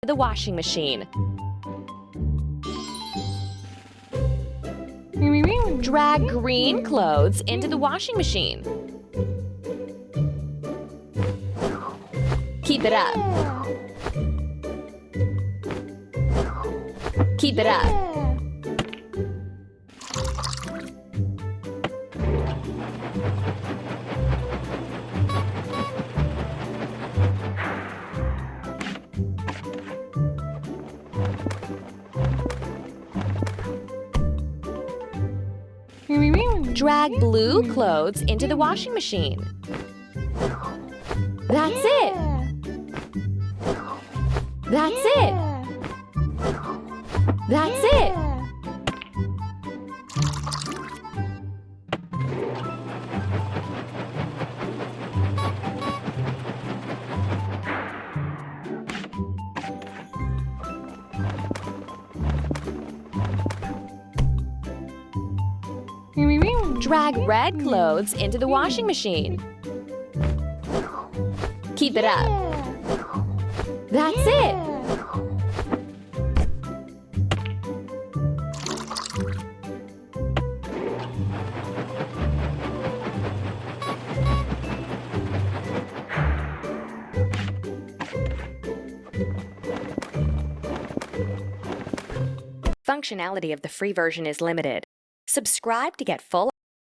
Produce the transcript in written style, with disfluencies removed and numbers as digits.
The washing machine. Drag green clothes into the washing machine. Keep it up. Keep it up. Drag blue clothes into the washing machine. That's it. That's it. That's it. Drag red clothes into the washing machine. Keep it up. That's it. Functionality of the free version is limited. Subscribe to get full